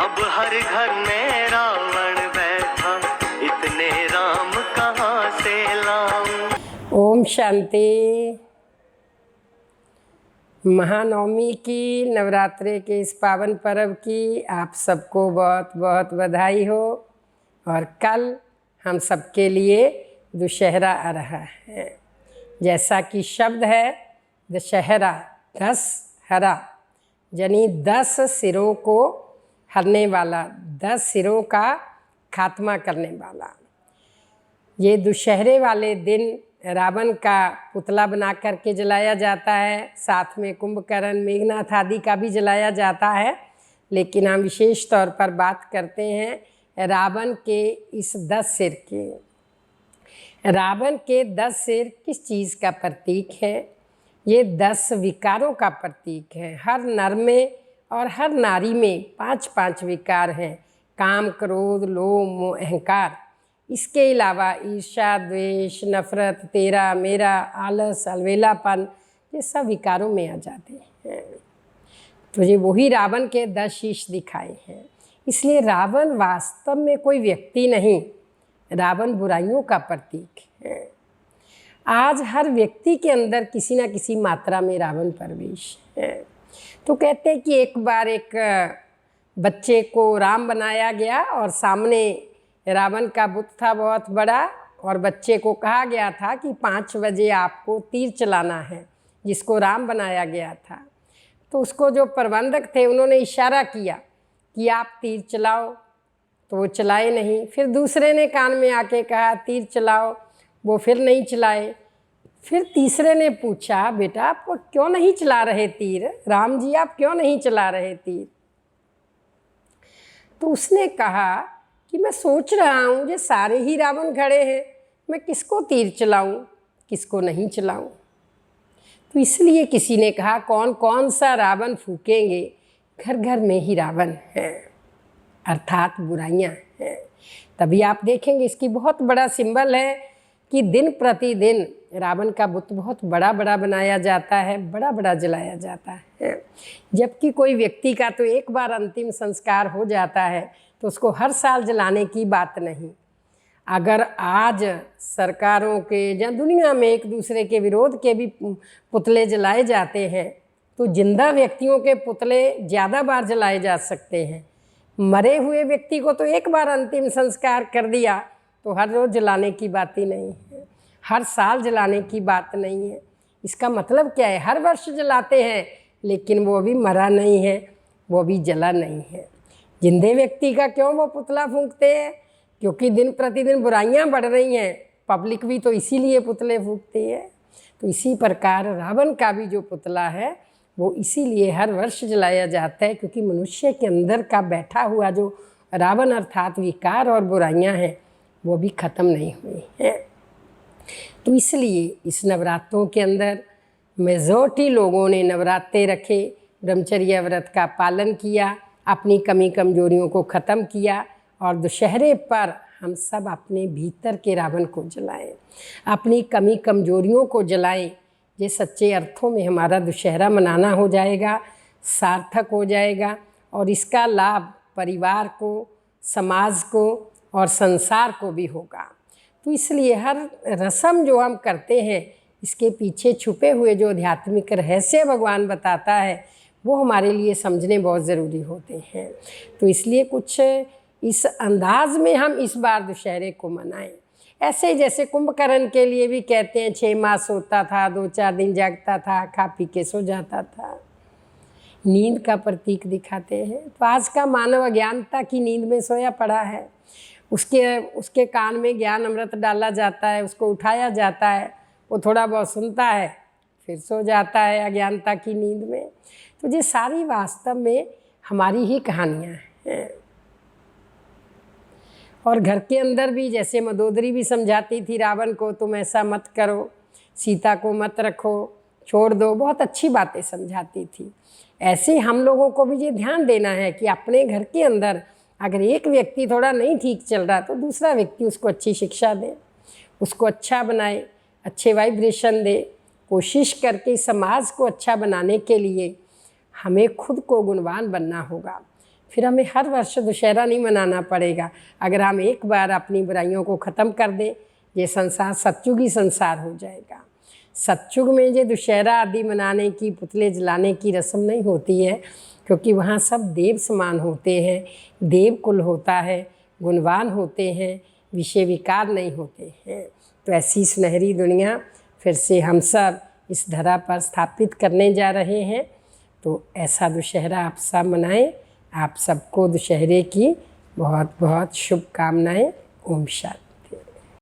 अब हर घर में रावण बैठा, इतने राम कहाँ से लाऊं। ओम शांति। महानवमी की, नवरात्रि के इस पावन पर्व की आप सबको बहुत बहुत बधाई हो। और कल हम सबके लिए दशहरा आ रहा है। जैसा कि शब्द है दशहरा, 10 हरा, यानी 10 सिरों को हरने वाला, 10 सिरों का खात्मा करने वाला। ये दशहरे वाले दिन रावण का पुतला बना करके जलाया जाता है, साथ में कुंभकर्ण, मेघनाथ आदि का भी जलाया जाता है। लेकिन हम विशेष तौर पर बात करते हैं रावण के इस 10 सिर के। रावण के 10 सिर किस चीज़ का प्रतीक है? ये 10 विकारों का प्रतीक है। हर नर में और हर नारी में 5-5 विकार हैं: काम, क्रोध, लोभ, मोह, अहंकार। इसके अलावा ईर्ष्या, द्वेष, नफरत, तेरा मेरा, आलस, अलवेलापन, ये सब विकारों में आ जाते हैं। तो ये वही रावण के 10 शीश दिखाए हैं। इसलिए रावण वास्तव में कोई व्यक्ति नहीं, रावण बुराइयों का प्रतीक है। आज हर व्यक्ति के अंदर किसी न किसी मात्रा में रावण प्रवेश है। तो कहते हैं कि एक बार एक बच्चे को राम बनाया गया और सामने रावण का बुत था बहुत बड़ा, और बच्चे को कहा गया था कि 5 बजे आपको तीर चलाना है, जिसको राम बनाया गया था। तो उसको जो प्रबंधक थे उन्होंने इशारा किया कि आप तीर चलाओ, तो वो चलाए नहीं। फिर दूसरे ने कान में आके कहा तीर चलाओ, वो फिर नहीं चलाए। फिर तीसरे ने पूछा, बेटा आप क्यों नहीं चला रहे तीर, राम जी आप क्यों नहीं चला रहे तीर? तो उसने कहा कि मैं सोच रहा हूँ ये सारे ही रावण खड़े हैं, मैं किसको तीर चलाऊँ, किसको नहीं चलाऊँ। तो इसलिए किसी ने कहा कौन कौन सा रावण फूकेंगे, घर घर में ही रावण है, अर्थात बुराइयाँ हैं। तभी आप देखेंगे इसकी बहुत बड़ा सिंबल है कि दिन प्रतिदिन रावण का बुत बहुत बड़ा बड़ा बनाया जाता है, बड़ा बड़ा जलाया जाता है। जबकि कोई व्यक्ति का तो एक बार अंतिम संस्कार हो जाता है तो उसको हर साल जलाने की बात नहीं। अगर आज सरकारों के या दुनिया में एक दूसरे के विरोध के भी पुतले जलाए जाते हैं, तो जिंदा व्यक्तियों के पुतले ज़्यादा बार जलाए जा सकते हैं। मरे हुए व्यक्ति को तो एक बार अंतिम संस्कार कर दिया तो हर रोज़ जलाने की बात ही नहीं है, हर साल जलाने की बात नहीं है। इसका मतलब क्या है? हर वर्ष जलाते हैं लेकिन वो भी मरा नहीं है, वो भी जला नहीं है। जिंदे व्यक्ति का क्यों वो पुतला फूंकते हैं? क्योंकि दिन प्रतिदिन बुराइयां बढ़ रही हैं, पब्लिक भी तो इसीलिए पुतले फूंकती है। तो इसी प्रकार रावण का भी जो पुतला है वो इसीलिए हर वर्ष जलाया जाता है, क्योंकि मनुष्य के अंदर का बैठा हुआ जो रावण अर्थात विकार और बुराइयां हैं वो भी ख़त्म नहीं हुई हैं। तो इसलिए इस नवरात्रों के अंदर मेजॉरिटी लोगों ने नवरात्रे रखे, ब्रह्मचर्य व्रत का पालन किया, अपनी कमी कमजोरियों को ख़त्म किया, और दशहरे पर हम सब अपने भीतर के रावण को जलाएं, अपनी कमी कमजोरियों को जलाएं। ये सच्चे अर्थों में हमारा दशहरा मनाना हो जाएगा, सार्थक हो जाएगा, और इसका लाभ परिवार को, समाज को और संसार को भी होगा। तो इसलिए हर रस्म जो हम करते हैं इसके पीछे छुपे हुए जो आध्यात्मिक रहस्य भगवान बताता है वो हमारे लिए समझने बहुत ज़रूरी होते हैं। तो इसलिए कुछ इस अंदाज में हम इस बार दशहरे को मनाएं। ऐसे ही जैसे कुंभकर्ण के लिए भी कहते हैं 6 मास सोता था, 2-4 दिन जागता था, खा पी के सो जाता था, नींद का प्रतीक दिखाते हैं। तो आज का मानव अज्ञानता की नींद में सोया पड़ा है, उसके कान में ज्ञान अमृत डाला जाता है, उसको उठाया जाता है, वो थोड़ा बहुत सुनता है फिर सो जाता है अज्ञानता की नींद में। तो ये सारी वास्तव में हमारी ही कहानियाँ हैं। और घर के अंदर भी जैसे मंदोदरी भी समझाती थी रावण को, तुम ऐसा मत करो, सीता को मत रखो, छोड़ दो, बहुत अच्छी बातें समझाती थी। ऐसे हम लोगों को भी ये ध्यान देना है कि अपने घर के अंदर अगर एक व्यक्ति थोड़ा नहीं ठीक चल रहा तो दूसरा व्यक्ति उसको अच्छी शिक्षा दे, उसको अच्छा बनाए, अच्छे वाइब्रेशन दे। कोशिश करके समाज को अच्छा बनाने के लिए हमें खुद को गुणवान बनना होगा। फिर हमें हर वर्ष दशहरा नहीं मनाना पड़ेगा। अगर हम एक बार अपनी बुराइयों को ख़त्म कर दें, ये संसार सतयुगी संसार हो जाएगा। सतयुग में ये दशहरा आदि मनाने की, पुतले जलाने की रस्म नहीं होती है, क्योंकि वहाँ सब देव समान होते हैं, देव कुल होता है, गुणवान होते हैं, विषय विकार नहीं होते हैं। तो ऐसी सुनहरी दुनिया फिर से हम सब इस धरा पर स्थापित करने जा रहे हैं। तो ऐसा दशहरा आप सब मनाएं। आप सबको दशहरे की बहुत बहुत शुभकामनाएं। ओम शांति।